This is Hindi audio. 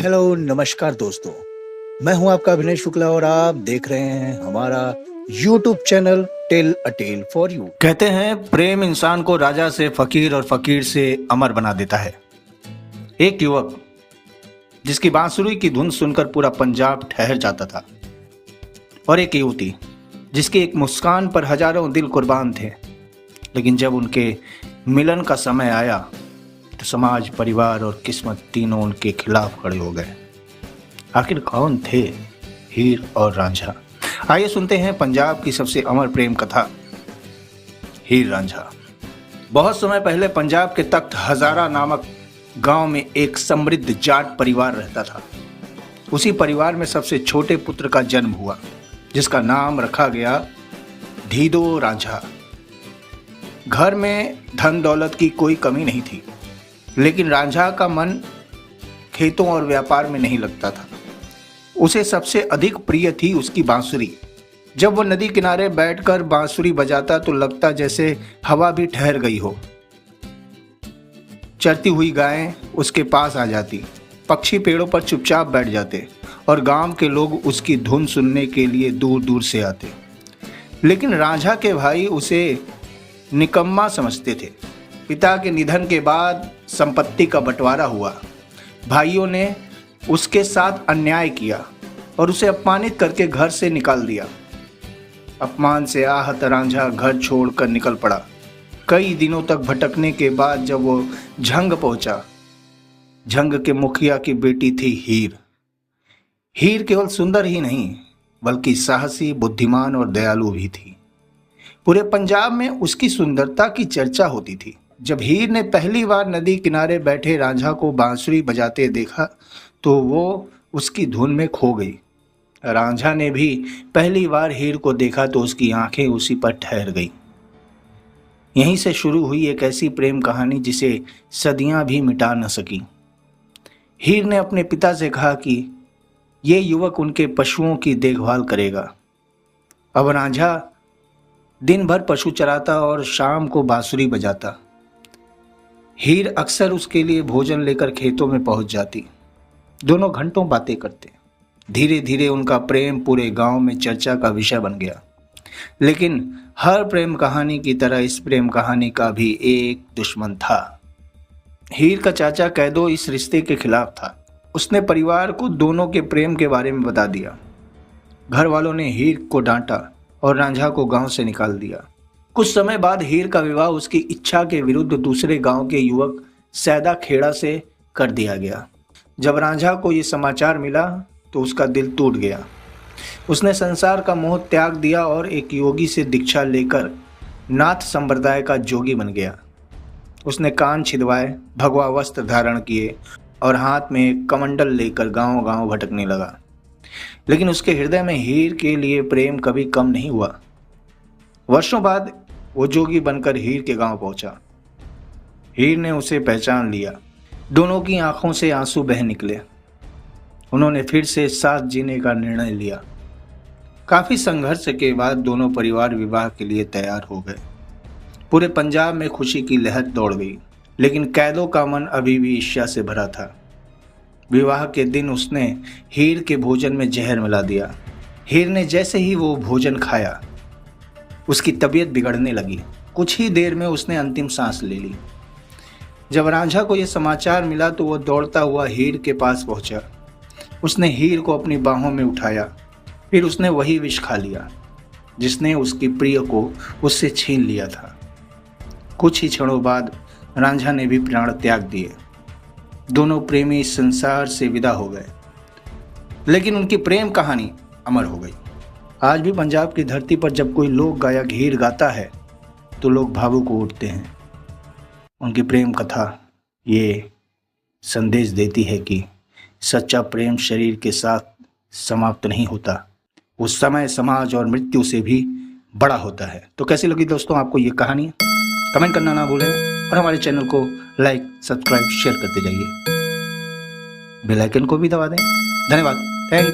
हेलो नमस्कार दोस्तों। मैं हूं आपका अभिनय शुक्ला और आप देख रहे हैं हमारा YouTube channel tell a tale for you. कहते हैं प्रेम इंसान को राजा से फकीर और फकीर से अमर बना देता है। एक युवक जिसकी बांसुरी की धुन सुनकर पूरा पंजाब ठहर जाता था, और एक युवती जिसकी एक मुस्कान पर हजारों दिल कुर्बान थे। लेकिन जब उनके मिलन का समय आया तो समाज, परिवार और किस्मत तीनों उनके खिलाफ खड़े हो गए। आखिर कौन थे हीर और रांझा? आइए सुनते हैं पंजाब की सबसे अमर प्रेम कथा, हीर रांझा। बहुत समय पहले पंजाब के तख्त हजारा नामक गांव में एक समृद्ध जाट परिवार रहता था। उसी परिवार में सबसे छोटे पुत्र का जन्म हुआ, जिसका नाम रखा गया धीदो रांझा। घर में धन दौलत की कोई कमी नहीं थी, लेकिन रांझा का मन खेतों और व्यापार में नहीं लगता था। उसे सबसे अधिक प्रिय थी उसकी बांसुरी। जब वो नदी किनारे बैठकर बांसुरी बजाता तो लगता जैसे हवा भी ठहर गई हो। चरती हुई गायें उसके पास आ जाती, पक्षी पेड़ों पर चुपचाप बैठ जाते और गांव के लोग उसकी धुन सुनने के लिए दूर दूर से आते। लेकिन रांझा के भाई उसे निकम्मा समझते थे। पिता के निधन के बाद संपत्ति का बंटवारा हुआ। भाइयों ने उसके साथ अन्याय किया और उसे अपमानित करके घर से निकाल दिया। अपमान से आहत रांझा घर छोड़कर निकल पड़ा। कई दिनों तक भटकने के बाद जब वो झंग पहुंचा, झंग के मुखिया की बेटी थी हीर। हीर केवल सुंदर ही नहीं बल्कि साहसी, बुद्धिमान और दयालु भी थी। पूरे पंजाब में उसकी सुंदरता की चर्चा होती थी। जब हीर ने पहली बार नदी किनारे बैठे रांझा को बांसुरी बजाते देखा तो वो उसकी धुन में खो गई। रांझा ने भी पहली बार हीर को देखा तो उसकी आंखें उसी पर ठहर गई। यहीं से शुरू हुई एक ऐसी प्रेम कहानी जिसे सदियां भी मिटा न सकी। हीर ने अपने पिता से कहा कि ये युवक उनके पशुओं की देखभाल करेगा। अब रांझा दिन भर पशु चराता और शाम को बांसुरी बजाता। हीर अक्सर उसके लिए भोजन लेकर खेतों में पहुंच जाती। दोनों घंटों बातें करते। धीरे धीरे उनका प्रेम पूरे गांव में चर्चा का विषय बन गया। लेकिन हर प्रेम कहानी की तरह इस प्रेम कहानी का भी एक दुश्मन था। हीर का चाचा कैदो इस रिश्ते के खिलाफ था। उसने परिवार को दोनों के प्रेम के बारे में बता दिया। घर वालों ने हीर को डांटा और रांझा को गांव से निकाल दिया। कुछ समय बाद हीर का विवाह उसकी इच्छा के विरुद्ध दूसरे गांव के युवक सैदा खेड़ा से कर दिया गया। जब रांझा को ये समाचार मिला तो उसका दिल टूट गया। उसने संसार का मोह त्याग दिया और एक योगी से दीक्षा लेकर नाथ संप्रदाय का जोगी बन गया। उसने कान छिदवाए, भगवा वस्त्र धारण किए और हाथ में एक कमंडल लेकर गांव गांव भटकने लगा। लेकिन उसके हृदय में हीर के लिए प्रेम कभी कम नहीं हुआ। वर्षों बाद वो जोगी बनकर हीर के गांव पहुंचा। हीर ने उसे पहचान लिया। दोनों की आंखों से आंसू बह निकले। उन्होंने फिर से साथ जीने का निर्णय लिया। काफी संघर्ष के बाद दोनों परिवार विवाह के लिए तैयार हो गए। पूरे पंजाब में खुशी की लहर दौड़ गई। लेकिन कैदों का मन अभी भी ईर्ष्या से भरा था। विवाह के दिन उसने हीर के भोजन में जहर मिला दिया। हीर ने जैसे ही वो भोजन खाया उसकी तबीयत बिगड़ने लगी। कुछ ही देर में उसने अंतिम सांस ले ली। जब रांझा को यह समाचार मिला तो वो दौड़ता हुआ हीर के पास पहुंचा। उसने हीर को अपनी बाहों में उठाया। फिर उसने वही विष खा लिया जिसने उसकी प्रिय को उससे छीन लिया था। कुछ ही क्षणों बाद रांझा ने भी प्राण त्याग दिए। दोनों प्रेमी इस संसार से विदा हो गए, लेकिन उनकी प्रेम कहानी अमर हो गई। आज भी पंजाब की धरती पर जब कोई लोक गायक हीर गाता है तो लोग भावुक हो उठते हैं। उनकी प्रेम कथा ये संदेश देती है कि सच्चा प्रेम शरीर के साथ समाप्त नहीं होता, उस समय समाज और मृत्यु से भी बड़ा होता है। तो कैसी लगी दोस्तों आपको ये कहानी? कमेंट करना ना भूलें और हमारे चैनल को लाइक, सब्सक्राइब, शेयर करते जाइए। बेल आइकन को भी दबा दें। धन्यवाद। थैंक